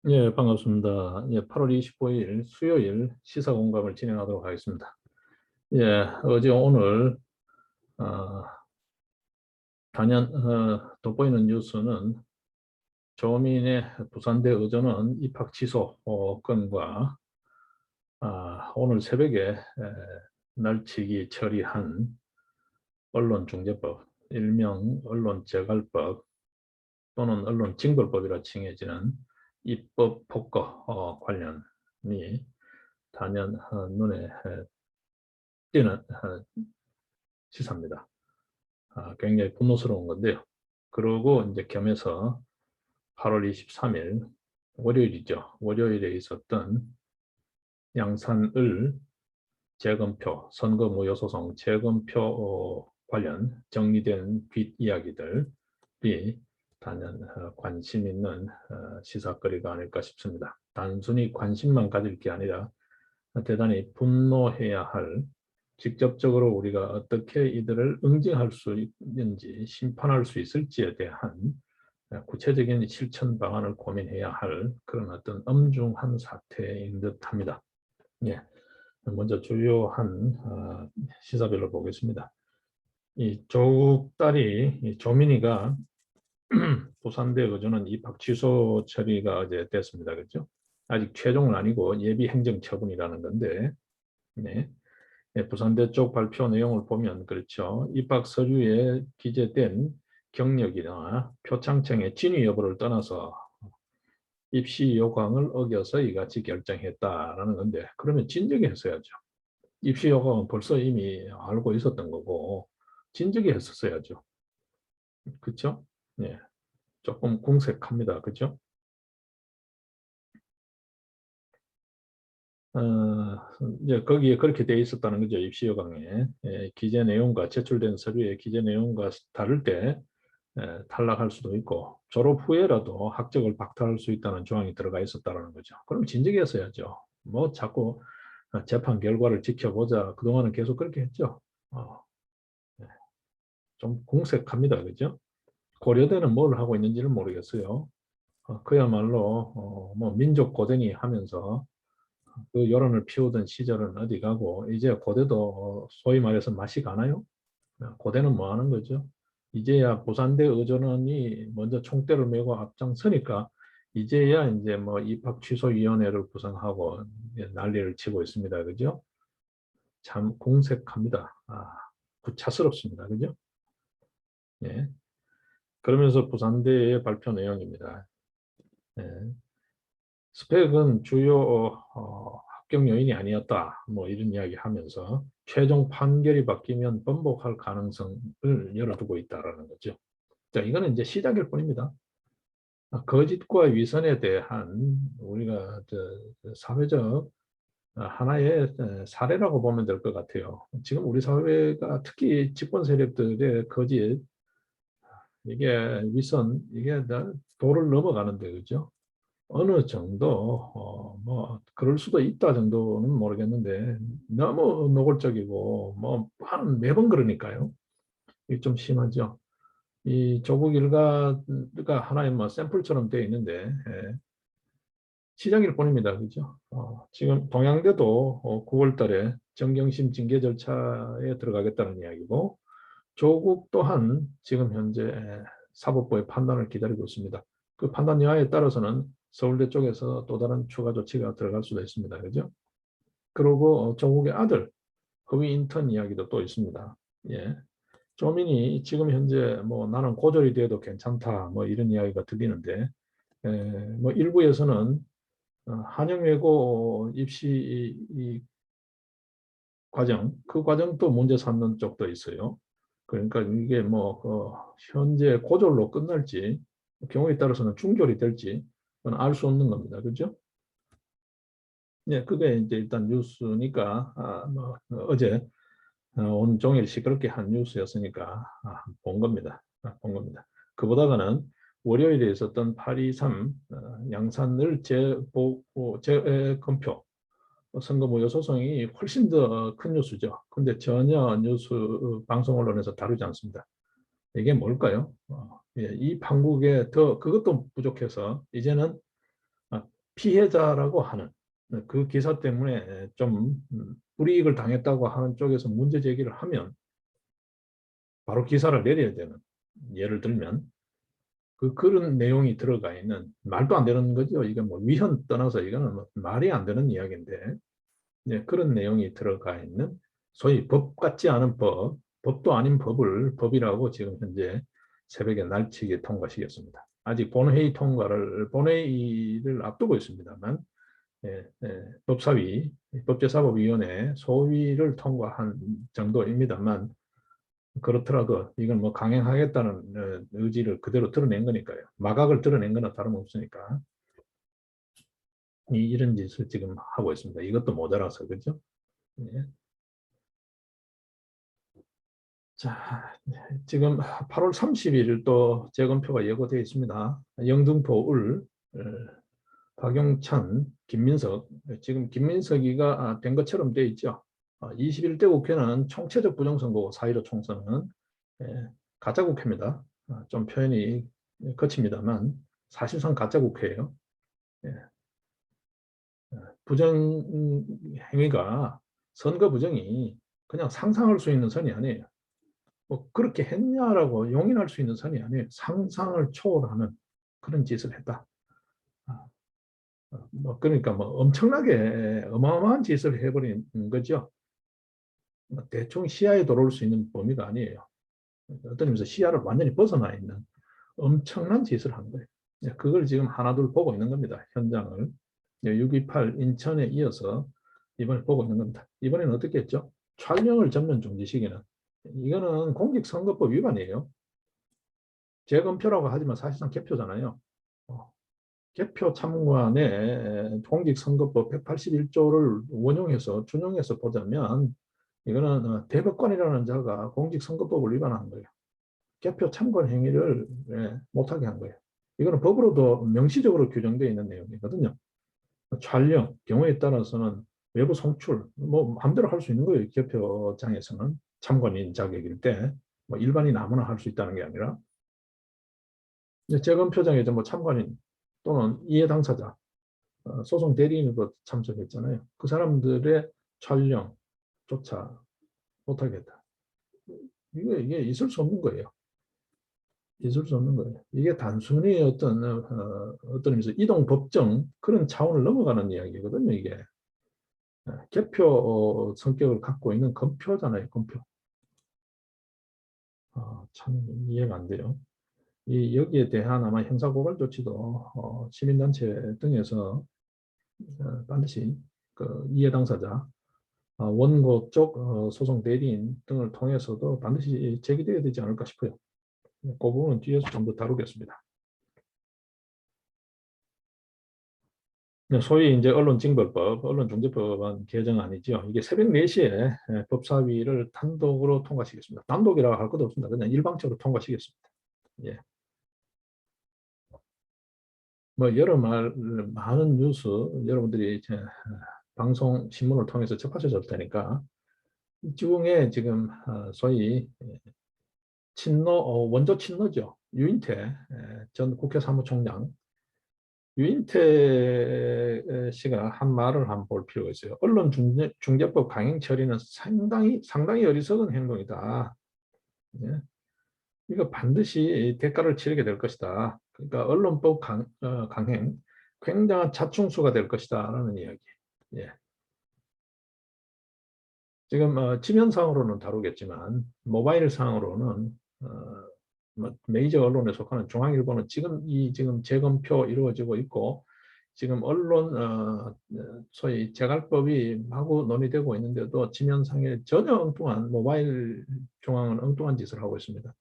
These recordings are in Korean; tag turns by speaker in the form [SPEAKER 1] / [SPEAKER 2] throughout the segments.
[SPEAKER 1] 예, 반갑습니다. 예, 8월 25일 수요일 시사 공감을 진행하도록 하겠습니다. 예, 어제 오늘 어, 단연 돋보이는 뉴스는 조민의 부산대 의전원 입학 취소 건과 오늘 새벽에 날치기 처리한 언론중재법, 일명 언론재갈법 또는 언론징벌법이라 칭해지는 입법 폭거 관련이 단연 눈에 띄는 시사입니다. 굉장히 분노스러운 건데요. 그리고 이제 겸해서 8월 23일 월요일이죠. 월요일에 있었던 양산을 재검표, 선거 무효 소송 재검표 관련 정리된 뒷이야기들이 단연 관심 있는 시사거리가 아닐까 싶습니다. 단순히 관심만 가질 게 아니라 대단히 분노해야 할, 직접적으로 우리가 어떻게 이들을 응징할 수 있는지, 심판할 수 있을지에 대한 구체적인 실천 방안을 고민해야 할 그런 어떤 엄중한 사태인 듯합니다. 예, 먼저 주요한 시사별로 보겠습니다. 이 조국 딸이 조민이가 부산대 의전원 입학 취소 처리가 어제 됐습니다. 그렇죠? 아직 최종은 아니고 예비 행정 처분이라는 건데, 네. 네, 부산대 쪽 발표 내용을 보면 그렇죠. 입학 서류에 기재된 경력이나 표창장의 진위 여부를 떠나서 입시 요강을 어겨서 이같이 결정했다라는 건데, 그러면 진즉에 했어야죠. 입시 요강은 벌써 이미 알고 있었던 거고 진즉에 했었어야죠. 그렇죠? 예, 조금 궁색합니다. 그렇죠? 어, 이제 거기에 그렇게 돼 있었다는 거죠. 입시 요강에 기재 내용과 제출된 서류의 기재 내용과 다를 때 탈락할 수도 있고 졸업 후에라도 학적을 박탈할 수 있다는 조항이 들어가 있었다는 거죠. 그럼 진즉에 했어야죠. 뭐 자꾸 재판 결과를 지켜보자. 그동안은 계속 그렇게 했죠. 어, 네. 좀 공색합니다. 그죠? 고려대는 뭘 하고 있는지는 모르겠어요. 그야말로 뭐 민족 고den이 하면서 그 여론을 피우던 시절은 어디 가고 이제 고대도 소위 말해서 맛이 가나요? 고대는 뭐 하는 거죠? 이제야 부산대 의전원이 먼저 총대를 메고 앞장서니까 이제야 이제 뭐 입학 취소위원회를 구성하고 난리를 치고 있습니다. 그죠? 참 공색합니다. 구차스럽습니다. 그죠? 예. 그러면서 부산대의 발표 내용입니다. 예. 스펙은 주요 합격 요인이 아니었다. 뭐 이런 이야기 하면서 최종 판결이 바뀌면 번복할 가능성을 열어두고 있다라는 거죠. 자, 이거는 이제 시작일 뿐입니다. 거짓과 위선에 대한 우리가 사회적 하나의 사례라고 보면 될 것 같아요. 지금 우리 사회가 특히 집권 세력들의 거짓, 이게 위선, 이게 도를 넘어가는데, 그죠? 어느 정도, 뭐, 그럴 수도 있다 정도는 모르겠는데, 너무 노골적이고, 뭐, 한 매번 그러니까요. 이게 좀 심하죠. 이 조국 일가가 하나의 뭐 샘플처럼 되어 있는데, 시작일 뿐입니다. 그죠? 지금 동양대도 9월 달에 정경심 징계 절차에 들어가겠다는 이야기고, 조국 또한 지금 현재 사법부의 판단을 기다리고 있습니다. 그 판단 여하에 따라서는 서울대 쪽에서 또 다른 추가 조치가 들어갈 수도 있습니다. 그죠? 그리고 조국의 아들, 허위 인턴 이야기도 또 있습니다. 예. 조민이 지금 현재 뭐 나는 고졸이 돼도 괜찮다 뭐 이런 이야기가 들리는데, 뭐 일부에서는 한영외고 입시 이 과정, 그 과정도 문제 삼는 쪽도 있어요. 그러니까 이게 뭐 현재 고졸로 끝날지 경우에 따라서는 중졸이 될지 그건 알 수 없는 겁니다. 그죠? 네, 그게 이제 일단 뉴스니까 뭐 어제 온 종일 시끄럽게 한 뉴스였으니까 본 겁니다. 본 겁니다. 그보다가는 월요일에 있었던 8.23 양산을 재검표 선거 무효 소송이 훨씬 더 큰 뉴스죠. 근데 전혀 뉴스 방송 언론에서 다루지 않습니다. 이게 뭘까요? 이 판국에 더 그것도 부족해서 이제는 피해자라고 하는 그 기사 때문에 좀 불이익을 당했다고 하는 쪽에서 문제 제기를 하면 바로 기사를 내려야 되는, 예를 들면 그런 내용이 들어가 있는, 말도 안 되는 거죠. 이게 뭐 위헌 떠나서 이거는 뭐 말이 안 되는 이야기인데, 그런 내용이 들어가 있는 소위 법 같지 않은 법, 법도 아닌 법을 법이라고 지금 현재 새벽에 날치기 통과시켰습니다. 아직 본회의를 앞두고 있습니다만, 법사위, 법제사법위원회 소위를 통과한 정도입니다만, 그렇더라도 이건 뭐 강행하겠다는 의지를 그대로 드러낸 거니까요. 마각을 드러낸 거나 다름없으니까 이런 짓을 지금 하고 있습니다. 이것도 모자라서, 그죠? 예. 자, 지금 8월 30일 또 재검표가 예고되어 있습니다. 영등포 울, 박용찬, 김민석, 지금 김민석이가 된 것처럼 되어 있죠. 21대 국회는 총체적 부정선거고 4.15 총선은 가짜 국회입니다. 좀 표현이 거칩니다만 사실상 가짜 국회예요. 예. 부정 행위가, 선거 부정이 그냥 상상할 수 있는 선이 아니에요. 뭐 그렇게 했냐라고 용인할 수 있는 선이 아니에요. 상상을 초월하는 그런 짓을 했다. 뭐 그러니까 뭐 엄청나게 어마어마한 짓을 해버린 거죠. 뭐 대충 시야에 들어올 수 있는 범위가 아니에요. 어떤 의미에서 시야를 완전히 벗어나 있는 엄청난 짓을 한 거예요. 그걸 지금 하나둘 보고 있는 겁니다. 현장을. 6.28 인천에 이어서 이번에 보고 있는 겁니다. 이번에는 어떻게 했죠? 촬영을 전면 중지시키는, 이거는 공직선거법 위반이에요. 재검표라고 하지만 사실상 개표잖아요. 개표 참관에 공직선거법 181조를 원용해서 준용해서 보자면 이거는 대법관이라는 자가 공직선거법을 위반한 거예요. 개표 참관 행위를 못하게 한 거예요. 이거는 법으로도 명시적으로 규정되어 있는 내용이거든요. 촬영, 경우에 따라서는 외부 송출, 뭐 마음대로 할 수 있는 거예요. 개표장에서는 참관인 자격일 때, 뭐 일반인 아무나 할 수 있다는 게 아니라, 재검표장에 뭐 참관인 또는 이해 당사자, 소송 대리인으로 참석했잖아요. 그 사람들의 촬영조차 못하겠다. 이게 있을 수 없는 거예요. 있을 수 없는 거예요. 이게 단순히 어떤 의미에서 이동 법정 그런 차원을 넘어가는 이야기거든요. 이게 개표 성격을 갖고 있는 검표잖아요. 검표. 참 이해가 안 돼요. 여기에 대한 아마 형사고발 조치도 시민단체 등에서 반드시 그 이해 당사자, 원고 쪽 소송 대리인 등을 통해서도 반드시 제기되어야 되지 않을까 싶어요. 그 부분은 뒤에서 좀 더 다루겠습니다. 소위 이제 언론징벌법, 언론중재법안 개정안이죠. 이게 새벽 4시에 법사위를 단독으로 통과시켰습니다. 단독이라고 할 것도 없습니다. 그냥 일방적으로 통과시켰습니다. 예. 뭐 여러 많은 뉴스 여러분들이 방송, 신문을 통해서 접하셨을 테니까 이 중에 지금 소위 원조 친노죠. 유인태 전 국회 사무총장, 유인태 씨가 한 말을 한번 볼 필요가 있어요. 언론중재법 강행 처리는 상당히 어리석은 행동이다. 예? 이거 반드시 대가를 치르게 될 것이다. 그러니까 언론법 강행, 굉장한 자충수가 될 것이다라는 이야기. 예. 지금 지면상으로는 다루겠지만 모바일 상으로는 뭐 메이저 언론에 속하는 중앙일보는 지금 재검표 이루어지고 있고, 지금 언론 소위 재갈법이 마구 논의되고 있는데도 지면상에 전혀 엉뚱한, 모바일 중앙은 엉뚱한 짓을 하고 있습니다.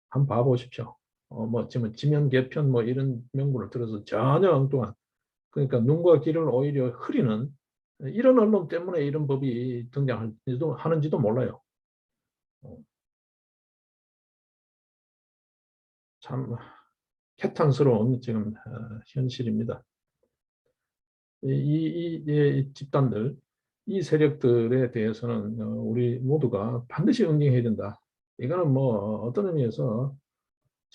[SPEAKER 1] 한번 봐보십시오. 뭐 지금 지면 개편 뭐 이런 명분을 들어서 전혀 엉뚱한, 그러니까 눈과 귀를 오히려 흐리는 이런 언론 때문에 이런 법이 하는지도 몰라요. 참 개탄스러운 지금 현실입니다. 이 집단들, 이 세력들에 대해서는 우리 모두가 반드시 응징해야 된다. 이거는 뭐 어떤 의미에서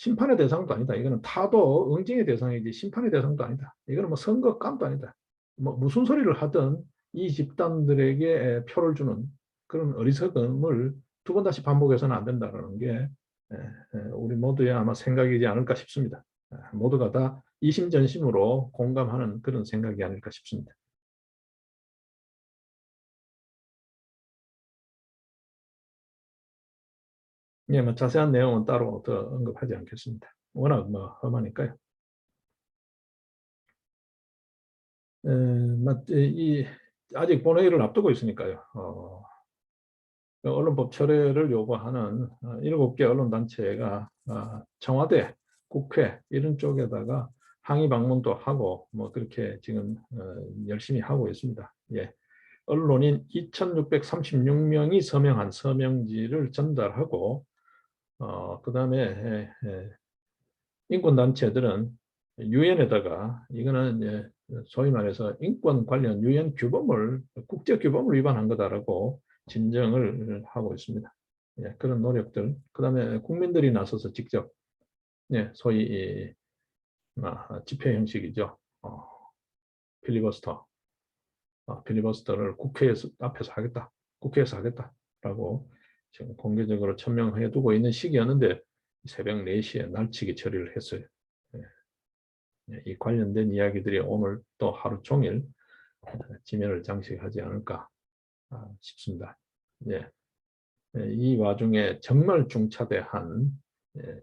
[SPEAKER 1] 심판의 대상도 아니다. 이거는 타도 응징의 대상이지 심판의 대상도 아니다. 이거는 뭐 선거감도 아니다. 뭐 무슨 소리를 하든 이 집단들에게 표를 주는 그런 어리석음을 두 번 다시 반복해서는 안 된다는 게 우리 모두의 아마 생각이지 않을까 싶습니다. 모두가 다 이심전심으로 공감하는 그런 생각이 아닐까 싶습니다. 예, 뭐 자세한 내용은 따로 더 언급하지 않겠습니다. 워낙 뭐 험하니까요. 아직 본회의를 앞두고 있으니까요. 언론법 철회를 요구하는 7개 언론단체가 청와대, 국회 이런 쪽에다가 항의 방문도 하고 뭐 그렇게 지금 열심히 하고 있습니다. 예. 언론인 2,636명이 서명한 서명지를 전달하고 그다음에 인권단체들은 유엔에다가 이거는 이제 소위 말해서 인권 관련 유엔 규범을 국제 규범을 위반한 거다라고 진정을 하고 있습니다. 예, 그런 노력들. 그다음에 국민들이 나서서 직접 예, 소위 집회 형식이죠. 필리버스터, 필리버스터를 국회에서 앞에서 하겠다, 국회에서 하겠다라고 지금 공개적으로 천명해 두고 있는 시기였는데 새벽 4시에 날치기 처리를 했어요. 예. 이 관련된 이야기들이 오늘 또 하루 종일 지면을 장식하지 않을까 싶습니다. 예. 이 와중에 정말 중차대한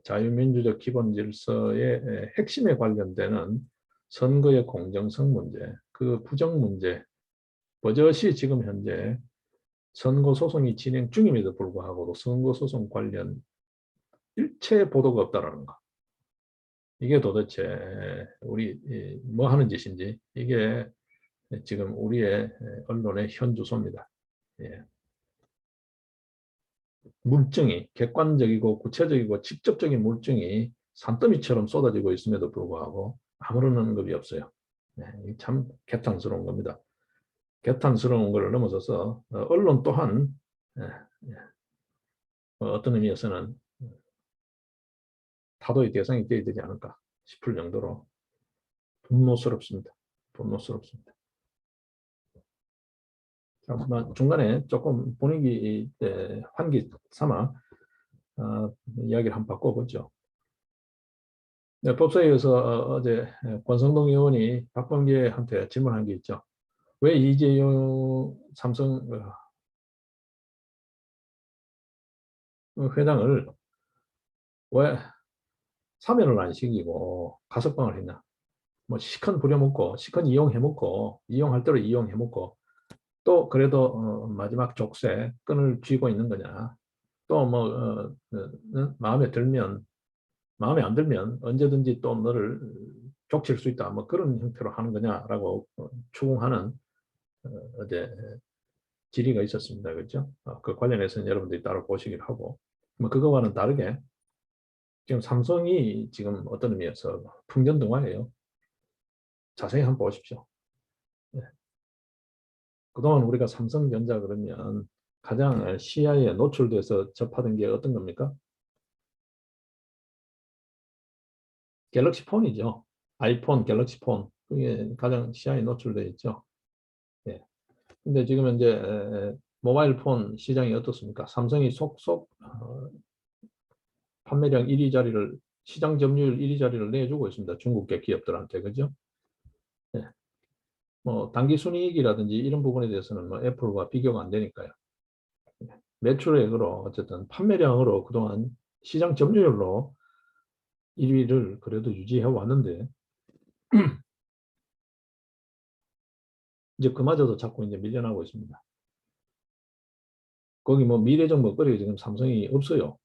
[SPEAKER 1] 자유민주적 기본 질서의 핵심에 관련되는 선거의 공정성 문제, 그 부정 문제, 버젓이 지금 현재 선거소송이 진행 중임에도 불구하고 선거소송 관련 일체 보도가 없다라는 거. 이게 도대체 우리 뭐 하는 짓인지 이게 지금 우리의 언론의 현주소입니다. 예. 물증이 객관적이고 구체적이고 직접적인 물증이 산더미처럼 쏟아지고 있음에도 불구하고 아무런 언급이 없어요. 네, 참 개탄스러운 겁니다. 개탄스러운 걸 넘어서서 언론 또한 어떤 의미에서는 타도의 대상이 되어야 되지 않을까 싶을 정도로 분노스럽습니다. 분노스럽습니다. 중간에 조금 분위기 환기 삼아 이야기를 한번 바꿔보죠. 네, 법사위에서 어제 권성동 의원이 박범계한테 질문한 게 있죠. 왜 이재용 삼성 회장을 왜 사면을 안 시키고 가석방을 했냐. 뭐 시컨 부려먹고 시컨 이용해먹고 이용할 대로 이용해먹고 또 그래도 마지막 족쇄 끈을 쥐고 있는 거냐. 또 뭐 마음에 안 들면 언제든지 또 너를 족칠 수 있다. 뭐 그런 형태로 하는 거냐라고 추궁하는 어제 질의가 있었습니다. 그렇죠? 그 관련해서는 여러분들이 따로 보시기를 하고 뭐 그거와는 다르게 지금 삼성이 지금 어떤 의미에서 풍전등화예요. 자세히 한번 보십시오. 네. 그동안 우리가 삼성전자 그러면 가장 시야에 노출돼서 접하던 게 어떤 겁니까? 갤럭시 폰이죠. 아이폰, 갤럭시 폰. 그게 가장 시야에 노출되어 있죠. 예. 근데 지금 이제 모바일 폰 시장이 어떻습니까? 삼성이 속속 판매량 1위 자리를 시장 점유율 1위 자리를 내주고 있습니다. 중국계 기업들한테 그죠? 예. 뭐 단기 순이익이라든지 이런 부분에 대해서는 뭐 애플과 비교가 안 되니까요. 매출액으로 어쨌든 판매량으로 그동안 시장 점유율로 1위를 그래도 유지해 왔는데 이제 그마저도 자꾸 이제 밀려나고 있습니다. 거기 뭐 미래적 먹거리가 지금 삼성이 없어요.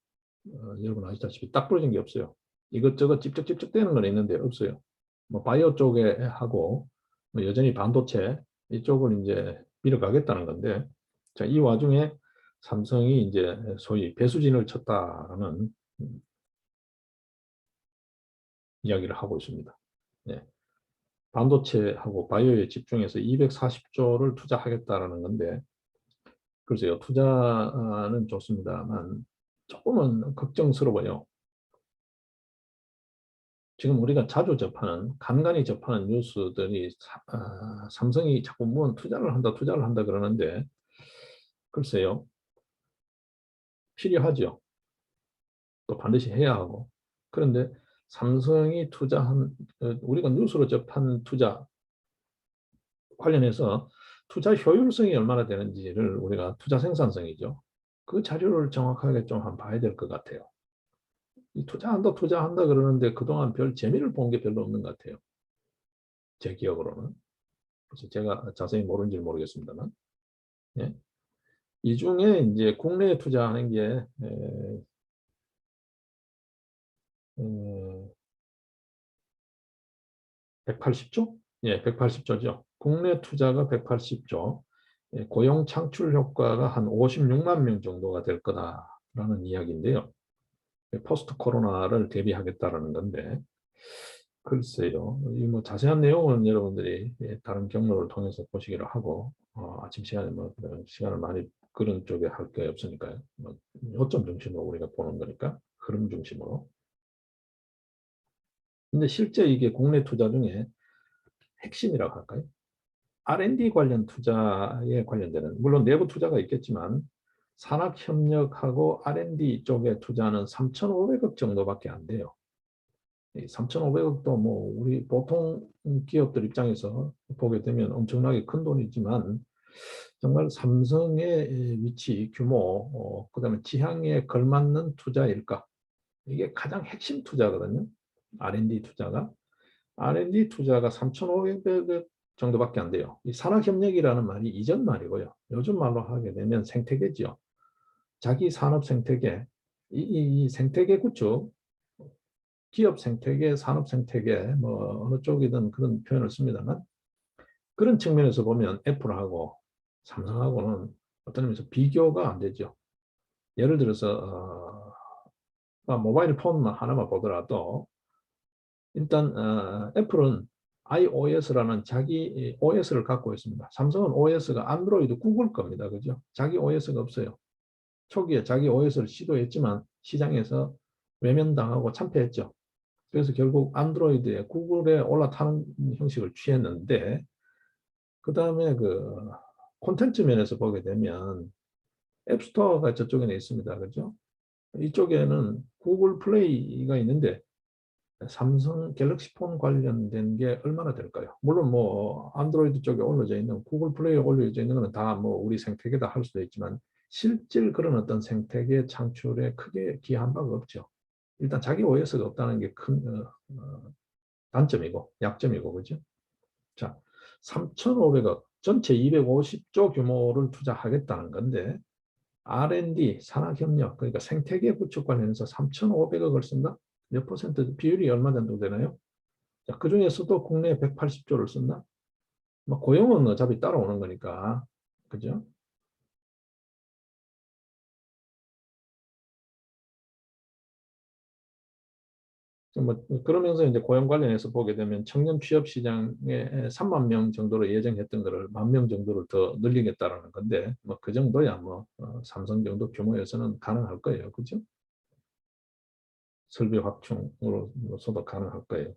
[SPEAKER 1] 여러분 아시다시피 딱 부러진 게 없어요. 이것저것 찝쩍찝쩍 되는 건 있는데 없어요. 뭐 바이오 쪽에 하고 뭐 여전히 반도체 이쪽을 이제 밀어가겠다는 건데 자, 이 와중에 삼성이 이제 소위 배수진을 쳤다는 이야기를 하고 있습니다. 예. 반도체하고 바이오에 집중해서 240조를 투자하겠다라는 건데 글쎄요 투자는 좋습니다만 조금은 걱정스러워요. 지금 우리가 자주 접하는, 간간히 접하는 뉴스들이 삼성이 자꾸 뭐 투자를 한다 그러는데, 글쎄요, 필요하죠. 또 반드시 해야 하고. 그런데 삼성이 투자한, 우리가 뉴스로 접한 투자 관련해서 투자 효율성이 얼마나 되는지를, 우리가 투자 생산성이죠. 그 자료를 정확하게 좀 한번 봐야 될 것 같아요. 이 투자한다 그러는데 그동안 별 재미를 본 게 별로 없는 것 같아요. 제 기억으로는. 그래서 제가 자세히 모르는지 모르겠습니다만. 예. 이 중에 이제 국내에 투자하는 게 180조? 예, 180조죠. 국내 투자가 180조. 예, 고용 창출 효과가 한 56만 명 정도가 될 거다라는 이야기인데요. 포스트 코로나를 대비하겠다라는 건데, 글쎄요. 이 뭐 자세한 내용은 여러분들이 다른 경로를 통해서 보시기로 하고, 아침 시간에 뭐 시간을 많이 그런 쪽에 할 게 없으니까요. 뭐 요점 중심으로 우리가 보는 거니까, 흐름 중심으로. 근데 실제 이게 국내 투자 중에 핵심이라고 할까요? R&D 관련 투자에 관련되는, 물론 내부 투자가 있겠지만 산학협력하고 R&D 쪽에 투자는 3,500억 정도밖에 안 돼요. 3,500억도 뭐 우리 보통 기업들 입장에서 보게 되면 엄청나게 큰 돈이지만, 정말 삼성의 위치, 규모, 그다음에 지향에 걸맞는 투자일까? 이게 가장 핵심 투자거든요. R&D 투자가. R&D 투자가 3,500억 정도밖에 안 돼요. 이 산학협력이라는 말이 이전 말이고요. 요즘 말로 하게 되면 생태계지요. 자기 산업 생태계, 이 생태계 구축, 기업 생태계, 산업 생태계, 뭐 어느 쪽이든 그런 표현을 씁니다만, 그런 측면에서 보면 애플하고 삼성하고는 어떤 의미에서 비교가 안 되죠. 예를 들어서 모바일 폰만 하나만 보더라도, 일단 애플은 iOS라는 자기 OS를 갖고 있습니다. 삼성은 OS가 안드로이드 구글 겁니다. 그죠? 자기 OS가 없어요. 초기에 자기 OS를 시도했지만 시장에서 외면당하고 참패했죠. 그래서 결국 안드로이드에 구글에 올라타는 형식을 취했는데, 그 다음에 그 콘텐츠 면에서 보게 되면 앱스토어가 저쪽에 있습니다. 그죠? 이쪽에는 구글 플레이가 있는데 삼성 갤럭시 폰 관련된 게 얼마나 될까요? 물론 뭐 안드로이드 쪽에 올려져 있는, 구글 플레이에 올려져 있는 거는 다 뭐 우리 생태계다 할 수도 있지만, 실질 그런 어떤 생태계 창출에 크게 기여한 바가 없죠. 일단 자기 OS가 없다는 게 큰 단점이고 약점이고, 그죠? 자, 3,500억, 전체 250조 규모를 투자하겠다는 건데, R&D, 산학협력, 그러니까 생태계 구축 관련해서 3,500억을 쓴다? 몇 퍼센트, 비율이 얼마 정도 되나요? 자, 그 중에서도 국내에 180조를 쓴다? 뭐 고용은 어차피 따라오는 거니까, 그죠? 뭐 그러면서 이제 고용 관련해서 보게 되면 청년 취업 시장에 3만 명 정도로 예정했던 거를 1만 명 정도를 더 늘리겠다라는 건데, 뭐 그 정도야 뭐 삼성 정도 규모에서는 가능할 거예요, 그죠? 설비 확충으로서도 가능할 거예요.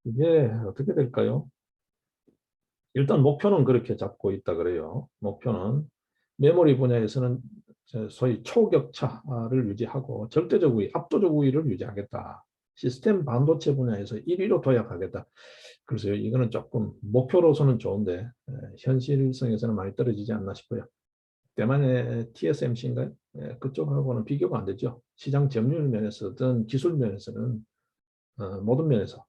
[SPEAKER 1] 이게 어떻게 될까요? 일단 목표는 그렇게 잡고 있다 그래요. 목표는 메모리 분야에서는 소위 초격차를 유지하고 절대적 우위, 압도적 우위를 유지하겠다. 시스템 반도체 분야에서 1위로 도약하겠다. 그래서 이거는 조금 목표로서는 좋은데 현실성에서는 많이 떨어지지 않나 싶어요. 대만의 TSMC인가요? 그쪽하고는 비교가 안 되죠. 시장 점유율 면에서든 기술 면에서는 모든 면에서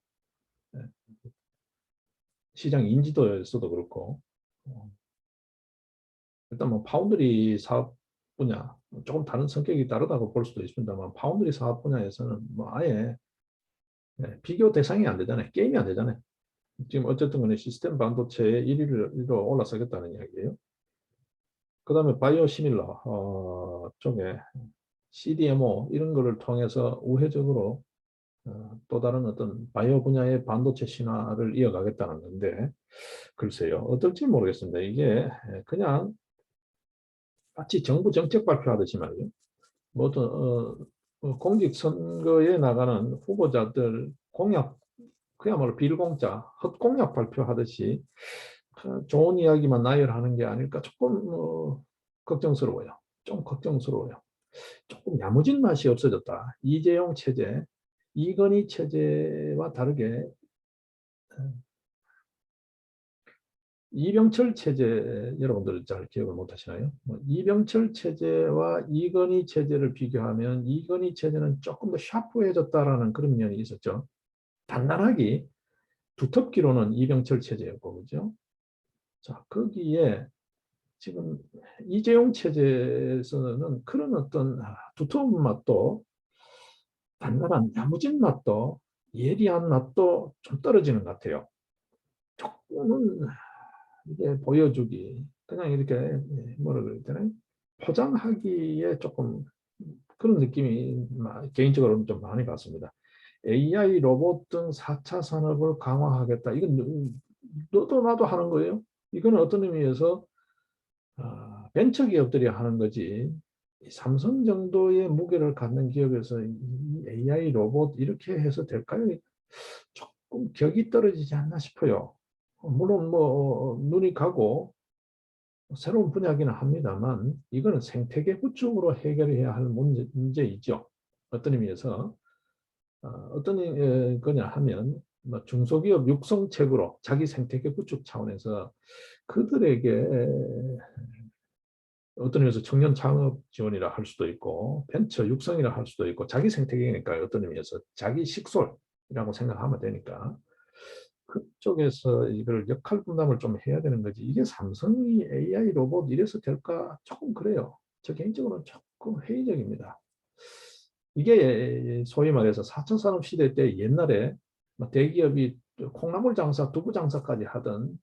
[SPEAKER 1] 시장 인지도에서도 그렇고, 어, 일단 뭐 파운드리 사업 분야, 조금 다른 성격이 다르다고 볼 수도 있습니다만, 파운드리 사업 분야에서는 뭐 아예 비교 대상이 안 되잖아요. 게임이 안 되잖아요. 지금 어쨌든 간에 시스템 반도체의 1위로 올라서겠다는 이야기예요. 그 다음에 바이오 시밀러 쪽에 CDMO 이런 거를 통해서 우회적으로 또 다른 어떤 바이오 분야의 반도체 신화를 이어가겠다는 건데, 글쎄요, 어떨지 모르겠습니다. 이게 그냥 마치 정부 정책 발표하듯이 말이에요. 뭐 어떤 공직 선거에 나가는 후보자들 공약, 그야말로 빌공짜, 헛공약 발표하듯이 좋은 이야기만 나열하는 게 아닐까 조금 걱정스러워요. 좀 걱정스러워요. 조금 야무진 맛이 없어졌다. 이재용 체제, 이건희 체제와 다르게 이병철 체제, 여러분들 잘 기억을 못 하시나요? 이병철 체제와 이건희 체제를 비교하면 이건희 체제는 조금 더 샤프해졌다라는 그런 면이 있었죠. 단단하게 두텁기로는 이병철 체제였고, 그죠? 자, 거기에 지금 이재용 체제에서는 그런 어떤 두터운 맛도, 단단한 야무진 맛도, 예리한 맛도 좀 떨어지는 것 같아요. 조금은 이게 보여주기, 그냥 이렇게 뭐라 그래야 되나, 포장하기에 조금 그런 느낌이 개인적으로는 좀 많이 받습니다. AI, 로봇 등 4차 산업을 강화하겠다. 이건 너도 나도 하는 거예요. 이거는 어떤 의미에서 벤처 기업들이 하는 거지. 삼성 정도의 무게를 갖는 기업에서 AI, 로봇 이렇게 해서 될까요? 조금 격이 떨어지지 않나 싶어요. 물론 뭐 눈이 가고 새로운 분야이기는 합니다만 이거는 생태계 구축으로 해결해야 할 문제이죠. 어떤 의미에서 어떤 거냐 하면 뭐 중소기업 육성책으로 자기 생태계 구축 차원에서 그들에게 어떤 의미에서 청년 창업 지원이라 할 수도 있고 벤처 육성이라 할 수도 있고 자기 생태계니까 어떤 의미에서 자기 식솔이라고 생각하면 되니까 그쪽에서 이걸 역할 분담을 좀 해야 되는 거지. 이게 삼성이 AI 로봇 이래서 될까? 조금 그래요. 저 개인적으로는 조금 회의적입니다. 이게 소위 말해서 4차 산업 시대 때 옛날에 대기업이 콩나물 장사, 두부 장사까지 하던,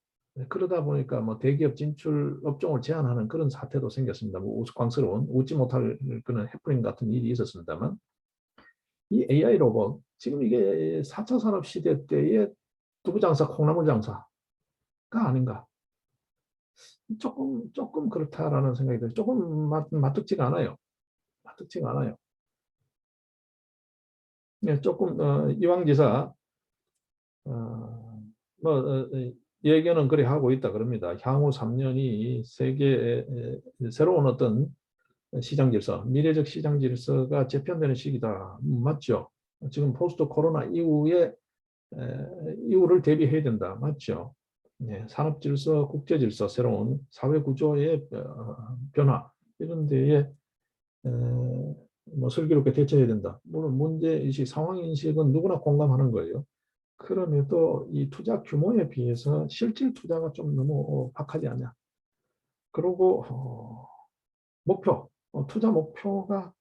[SPEAKER 1] 그러다 보니까 뭐 대기업 진출 업종을 제한하는 그런 사태도 생겼습니다. 뭐 우스꽝스러운 웃지 못할 그런 해프닝 같은 일이 있었습니다만 이 AI 로봇 지금 이게 4차 산업 시대 때의 두부 장사, 콩나물 장사가 아닌가. 조금 그렇다라는 생각이 들어요. 조금 마뜩지가 않아요. 마뜩지가 않아요. 예, 조금 이왕지사 뭐 예견은 그래 하고 있다 그럽니다. 향후 3년이 세계의 새로운 어떤 시장 질서, 미래적 시장 질서가 재편되는 시기다. 맞죠? 지금 포스트 코로나 이후를 대비해야 된다. 맞죠? 네, 산업 질서, 국제 질서, 새로운 사회 구조의 변화 이런 데에 뭐 슬기롭게 대처해야 된다. 물론 문제의식, 상황인식은 누구나 공감하는 거예요. 그럼에도 이 투자 규모에 비해서 실질 투자가 좀 너무 박하지 않냐. 그리고 목표, 투자 목표가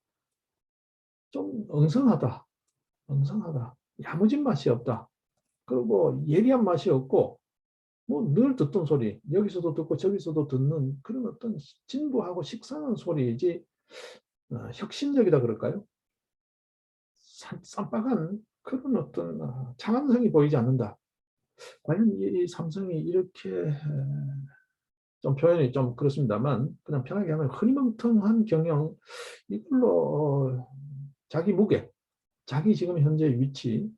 [SPEAKER 1] 좀 엉성하다. 엉성하다. 야무진 맛이 없다. 그리고 예리한 맛이 없고 뭐 늘 듣던 소리, 여기서도 듣고 저기서도 듣는 그런 어떤 진부하고 식상한 소리이지 혁신적이다 그럴까요? 쌈박한 그런 어떤 창안성이 보이지 않는다. 과연 이 삼성이 이렇게 좀 표현이 좀 그렇습니다만 그냥 편하게 하면 흐리멍텅한 경영 이걸로 자기 무게, 자기 지금 현재 위치를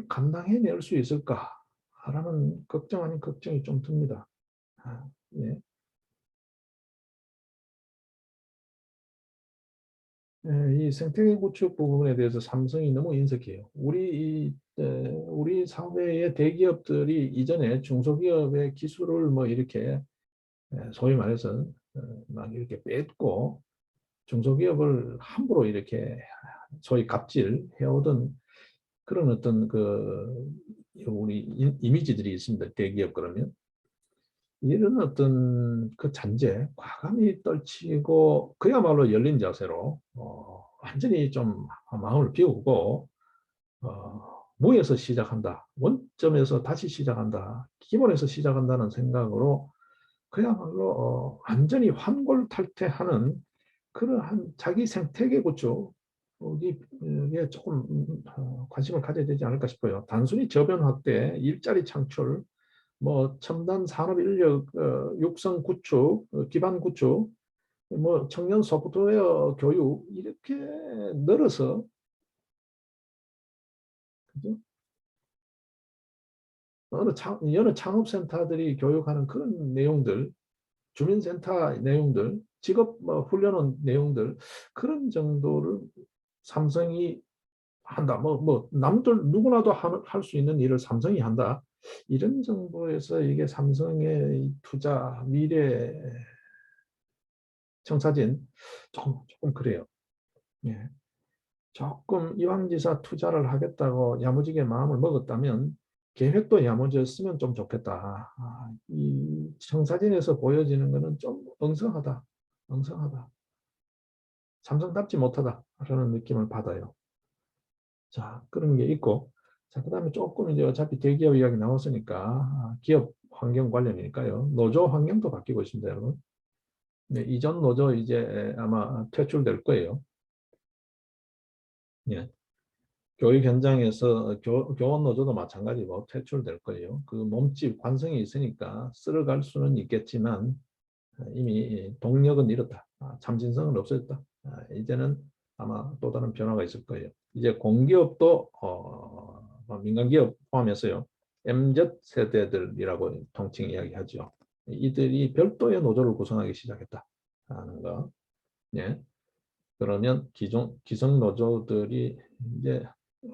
[SPEAKER 1] 감당해낼 수 있을까라는 걱정 아닌 걱정이 좀 듭니다. 예. 이 생태계 구축 부분에 대해서 삼성이 너무 인색해요. 우리 사회의 대기업들이 이전에 중소기업의 기술을 뭐 이렇게 소위 말해서 막 이렇게 뺏고 중소기업을 함부로 이렇게 소위 갑질 해오던 그런 어떤 우리 이미지들이 있습니다. 대기업 그러면 이런 어떤 그 잔재 과감히 떨치고 그야말로 열린 자세로 완전히 좀 마음을 비우고 무에서 시작한다. 원점에서 다시 시작한다. 기본에서 시작한다는 생각으로 그야말로 완전히 환골탈태하는 그러한 자기 생태계 구축에 조금 관심을 가져야 되지 않을까 싶어요. 단순히 저변 확대, 일자리 창출, 뭐 첨단 산업 인력 육성 구축, 기반 구축, 뭐 청년 소프트웨어 교육 이렇게 늘어서 그죠? 여러 창업센터들이 교육하는 그런 내용들, 주민센터 내용들, 직업 뭐 훈련원 내용들, 그런 정도를 삼성이 한다. 남들 누구나도 할 수 있는 일을 삼성이 한다. 이런 정도에서 이게 삼성의 투자, 미래 청사진 조금 그래요. 예. 조금 이왕지사 투자를 하겠다고 야무지게 마음을 먹었다면 계획도 야무졌으면 좀 좋겠다. 이 청사진에서 보여지는 것은 좀 엉성하다. 엉성하다. 삼성답지 못하다라는 느낌을 받아요. 자, 그런 게 있고, 자, 그 다음에 조금 이제 어차피 대기업 이야기 나왔으니까, 기업 환경 관련이니까요. 노조 환경도 바뀌고 있습니다, 여러분. 네, 이전 노조 이제 아마 퇴출될 거예요. 예. 교육 현장에서 교원 노조도 마찬가지고 퇴출될 거예요. 그 몸집 관성이 있으니까 쓸어갈 수는 있겠지만 이미 동력은 잃었다. 참신성은 없어졌다. 이제는 아마 또 다른 변화가 있을 거예요. 이제 공기업도 민간기업 포함해서요. MZ 세대들이라고 통칭 이야기하죠. 이들이 별도의 노조를 구성하기 시작했다 하는 거. 예. 그러면 기성 노조들이 이제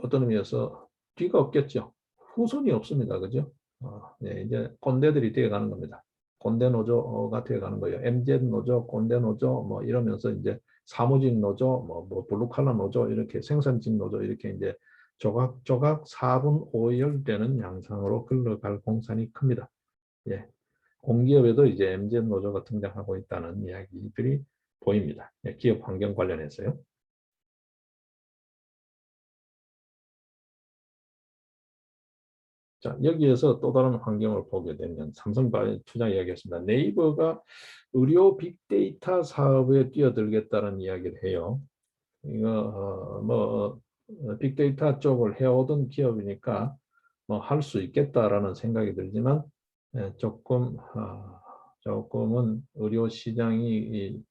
[SPEAKER 1] 어떤 의미에서 뒤가 없겠죠. 후손이 없습니다. 그죠? 네, 이제 꼰대들이 되어가는 겁니다. 꼰대 노조가 되어가는 거예요. MZ 노조, 꼰대 노조 뭐 이러면서 이제 사무직 노조, 뭐 블루칼라 노조 이렇게 생산직 노조 이렇게 이제 조각조각 4분 5열되는 양상으로 흘러갈 공산이 큽니다. 예. 공기업에도 이제 MZ 노조가 등장하고 있다는 이야기들이 보입니다. 예, 기업 환경 관련해서요. 자, 여기에서 또 다른 환경을 보게 되면 삼성바이오 투자 이야기했습니다. 네이버가 의료 빅데이터 사업에 뛰어들겠다는 이야기를 해요. 이거 빅데이터 쪽을 해오던 기업이니까 뭐 할 수 있겠다라는 생각이 들지만 조금은 의료 시장의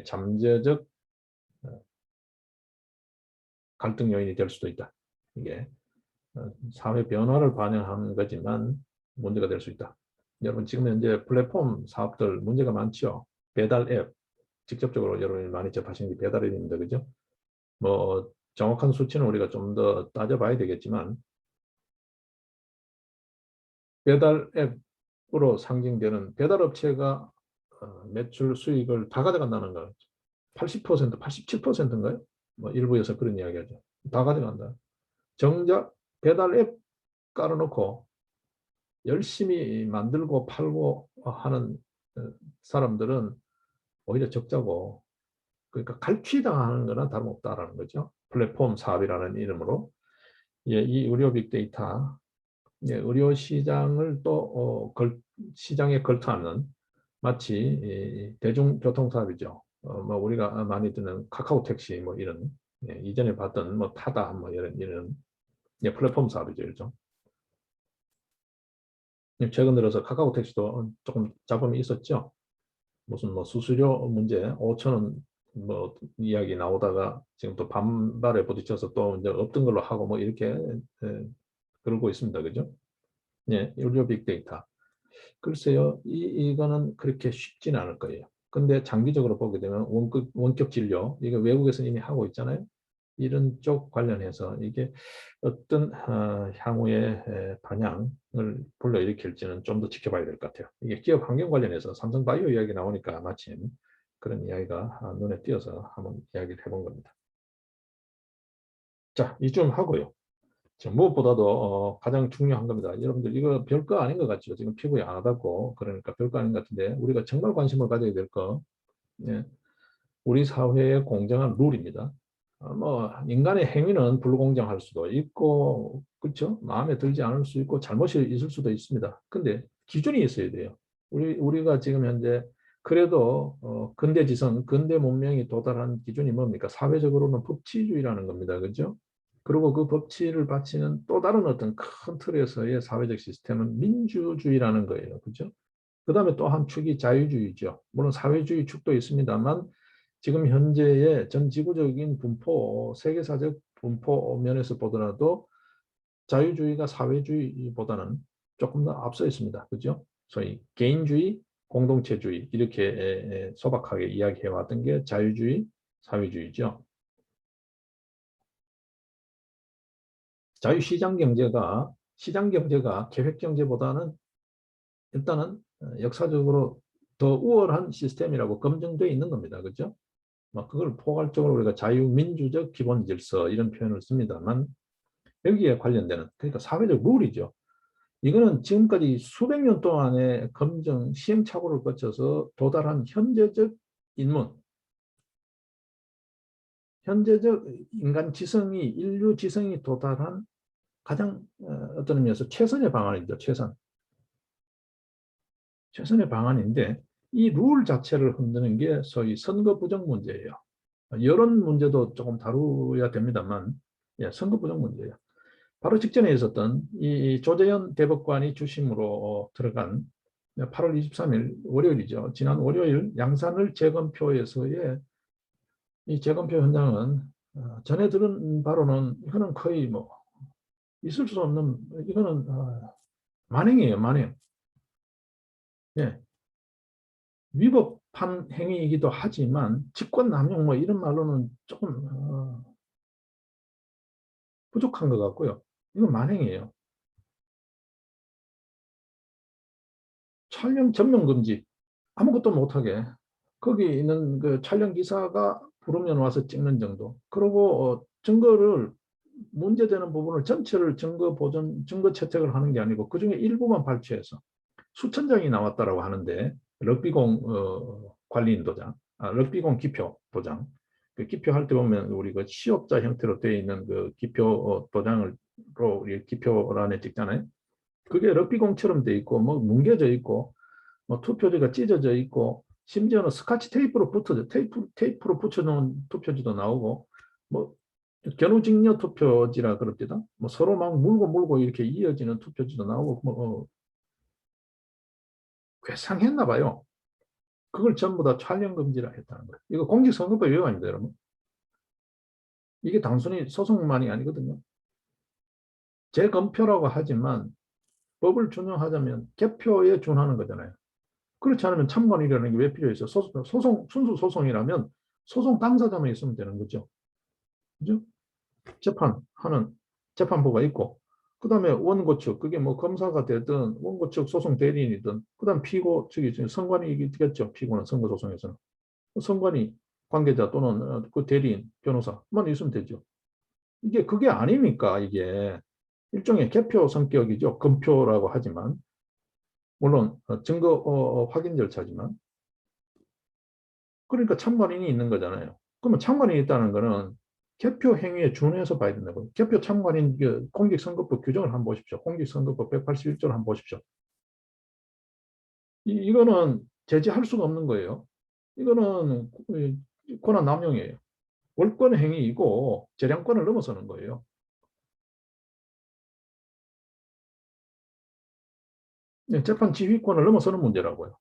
[SPEAKER 1] 잠재적 갈등 요인이 될 수도 있다. 이게 사회 변화를 반영하는 거지만 문제가 될 수 있다. 여러분 지금 현재 플랫폼 사업들 문제가 많죠. 배달 앱 직접적으로 여러분이 많이 접하시는 게 배달 앱입니다. 그죠? 뭐 정확한 수치는 우리가 좀 더 따져봐야 되겠지만 배달 앱으로 상징되는 배달업체가 매출 수익을 다 가져간다는 거 80%, 87%인가요? 뭐 일부에서 그런 이야기하죠. 다 가져간다. 정작 배달 앱 깔아놓고 열심히 만들고 팔고 하는 사람들은 오히려 적자고 그러니까 갈취당하는 거나 다름없다라는 거죠. 플랫폼 사업이라는 이름으로 예, 이 의료 빅데이터 예, 의료 시장을 또 시장에 걸터하는 마치 대중교통 사업이죠. 뭐 우리가 많이 듣는 카카오 택시 뭐 이런 예, 이전에 봤던 뭐 타다 뭐 이런 예, 플랫폼 사업이죠, 그렇죠? 최근 들어서 카카오 택시도 조금 잡음이 있었죠. 무슨 뭐 수수료 문제 5천 원 뭐 이야기 나오다가 지금 또 반발에 부딪혀서 또 이제 없던 걸로 하고 뭐 이렇게 그러고 있습니다. 그죠? 예, 의료 빅데이터. 글쎄요, 이거는 그렇게 쉽지는 않을 거예요. 근데 장기적으로 보게 되면 원격 진료, 이게 외국에서 이미 하고 있잖아요. 이런 쪽 관련해서 이게 어떤 향후의 반향을 불러일으킬지는 좀 더 지켜봐야 될 것 같아요. 이게 기업 환경 관련해서 삼성바이오 이야기 나오니까 마침 그런 이야기가 눈에 띄어서 한번 이야기를 해본 겁니다. 자, 이쯤 하고요. 무엇보다도 가장 중요한 겁니다. 여러분들 이거 별거 아닌 것 같죠? 지금 피부에 안 와닿고 그러니까 별거 아닌 것 같은데 우리가 정말 관심을 가져야 될 거, 예, 우리 사회의 공정한 룰입니다. 뭐 인간의 행위는 불공정할 수도 있고 그렇죠? 마음에 들지 않을 수 있고 잘못이 있을 수도 있습니다. 근데 기준이 있어야 돼요. 우리가 지금 현재 그래도 근대지성, 근대 문명이 도달한 기준이 뭡니까? 사회적으로는 법치주의라는 겁니다. 그죠? 그리고 그 법치를 바치는 또 다른 어떤 큰 틀에서의 사회적 시스템은 민주주의라는 거예요. 그죠? 그 다음에 또 한 축이 자유주의죠. 물론 사회주의 축도 있습니다만 지금 현재의 전 지구적인 분포, 세계사적 분포 면에서 보더라도 자유주의가 사회주의보다는 조금 더 앞서 있습니다. 그죠? 소위 개인주의, 공동체주의 이렇게 소박하게 이야기해 왔던 게 자유주의, 사회주의죠. 시장경제가 계획경제보다는 일단은 역사적으로 더 우월한 시스템이라고 검증되어 있는 겁니다. 그죠? 그걸 포괄적으로 우리가 자유민주적 기본질서 이런 표현을 씁니다만 여기에 관련되는 그러니까 사회적 룰이죠. 이거는 지금까지 수백 년 동안의 검증, 시행착오를 거쳐서 도달한 현재적 인문, 현재적 인간 지성이, 인류 지성이 도달한 가장 어떤 의미에서 최선의 방안이죠. 최선의 방안인데 이 룰 자체를 흔드는 게 소위 선거 부정 문제예요. 여론 문제도 조금 다루어야 됩니다만 선거 부정 문제예요. 바로 직전에 있었던 이 조재현 대법관이 주심으로 들어간 8월 23일 월요일이죠. 지난 월요일 양산을 재검표에서의 이 재검표 현장은 전에 들은 바로는 이거는 거의 뭐 있을 수 없는 이거는 만행이에요. 만행. 예. 위법한 행위이기도 하지만 직권남용 뭐 이런 말로는 조금 부족한 것 같고요. 이건 만행이에요. 촬영 전면 금지. 아무것도 못하게. 거기 있는 그 촬영 기사가 부르면 와서 찍는 정도. 그리고 증거를 문제되는 부분을 전체를 증거 보존, 증거 채택을 하는 게 아니고 그중에 일부만 발췌해서 수천 장이 나왔다라고 하는데 럭비공 관리인 도장, 럭비공 기표 도장. 그 기표할 때 보면 우리 그 시업자 형태로 되어 있는 그 기표 도장으로 우리 기표란에 찍잖아요. 그게 럭비공처럼 되어 있고 뭐 뭉개져 있고 뭐 투표지가 찢어져 있고 심지어는 스카치 테이프로 붙어져 테이프로 붙여놓은 투표지도 나오고 뭐 견우직녀 투표지라 그럽니다. 뭐 서로 막 물고 이렇게 이어지는 투표지도 나오고 뭐 괴상했나 봐요. 그걸 전부 다 촬영 금지를 했다는 거예요. 이거 공직선거법 위반입니다, 여러분. 이게 단순히 소송만이 아니거든요. 재검표라고 하지만 법을 준용하자면 개표에 준하는 거잖아요. 그렇지 않으면 참관이라는 게 왜 필요해서 순수 소송이라면 소송 당사자만 있으면 되는 거죠. 그죠? 재판하는 재판부가 있고 그다음에 원고 측 그게 뭐 검사가 되든 원고 측 소송 대리인이든 그다음 피고 측이 선관위 겠죠. 피고는 선고 소송에서는 선관위 관계자 또는 그 대리인 변호사만 있으면 되죠. 이게 그게 아닙니까? 이게 일종의 개표 성격이죠. 검표라고 하지만 물론 증거 확인 절차지만 그러니까 참관인이 있는 거잖아요. 그러면 참관인이 있다는 거는 개표 행위에 준해서 봐야 된다고. 개표 참관인 공직선거법 규정을 한번 보십시오. 공직선거법 181조를 한번 보십시오. 이거는 제지할 수가 없는 거예요. 이거는 권한 남용이에요. 월권 행위이고 재량권을 넘어서는 거예요. 재판 지휘권을 넘어서는 문제라고요.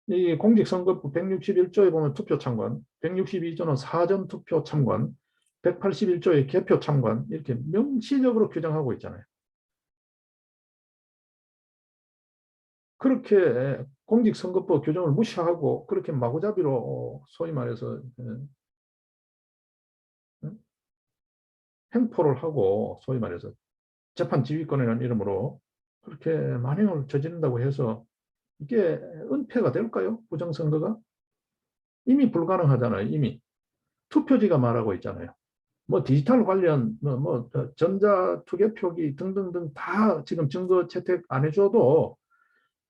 [SPEAKER 1] 이 공직선거법 161조에 보면 투표 참관, 162조는 사전투표 참관, 181조의 개표 참관 이렇게 명시적으로 규정하고 있잖아요. 그렇게 공직선거법 규정을 무시하고 그렇게 마구잡이로 소위 말해서 행포를 하고 소위 말해서 재판 지휘권이라는 이름으로 그렇게 만행을 저지른다고 해서 이게 은폐가 될까요? 부정선거가? 이미 불가능하잖아요. 이미. 투표지가 말하고 있잖아요. 뭐 디지털 관련 전자 투개표기 등등등 다 지금 증거 채택 안 해줘도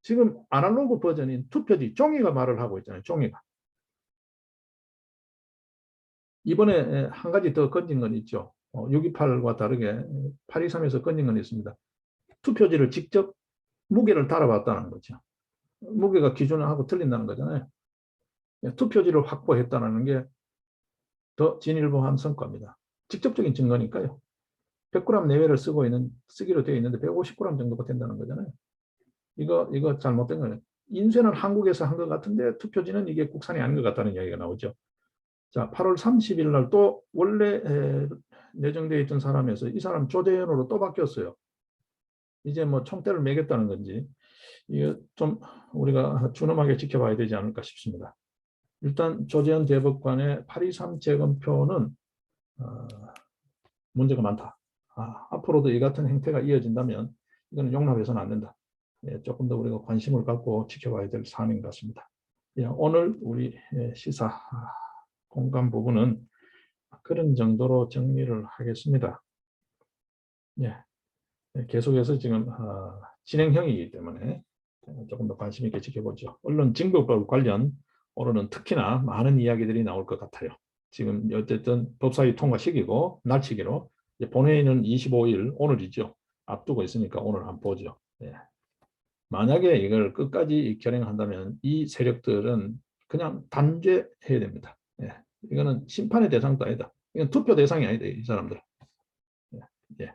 [SPEAKER 1] 지금 아날로그 버전인 투표지 종이가 말을 하고 있잖아요. 종이가. 이번에 한 가지 더 건진 건 있죠. 628과 다르게 823에서 건진 건 있습니다. 투표지를 직접 무게를 달아봤다는 거죠. 무게가 기준하고 틀린다는 거잖아요. 투표지를 확보했다는 게 더 진일보한 성과입니다. 직접적인 증거니까요. 100g 내외를 쓰기로 되어 있는데 150g 정도가 된다는 거잖아요. 이거 잘못된 거예요. 인쇄는 한국에서 한 것 같은데 투표지는 이게 국산이 아닌 것 같다는 이야기가 나오죠. 자, 8월 30일 날 또 원래 내정되어 있던 사람에서 이 사람 조재현으로 또 바뀌었어요. 이제 뭐 총대를 매겠다는 건지 이거 좀 우리가 준엄하게 지켜봐야 되지 않을까 싶습니다. 일단 조재현 대법관의 823 재검표는 문제가 많다. 앞으로도 이 같은 행태가 이어진다면 이거는 용납해서는 안 된다. 예, 조금 더 우리가 관심을 갖고 지켜봐야 될 사안인 것 같습니다. 예, 오늘 우리 시사 공감 부분은 그런 정도로 정리를 하겠습니다. 예, 계속해서 지금 진행형이기 때문에 조금 더 관심 있게 지켜보죠. 언론 증거법 관련 오늘은 특히나 많은 이야기들이 나올 것 같아요. 지금 어쨌든 법사위 통과 시기고 날치기로 본회의는 25일 오늘이죠. 앞두고 있으니까 오늘 한번 보죠. 예. 만약에 이걸 끝까지 결행한다면 이 세력들은 그냥 단죄해야 됩니다. 예. 이거는 심판의 대상도 아니다. 이건 투표 대상이 아니다. 이 사람들. 예. 예.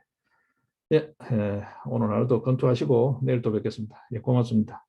[SPEAKER 1] 예. 오늘 하루도 검토하시고 내일 또 뵙겠습니다. 예, 고맙습니다.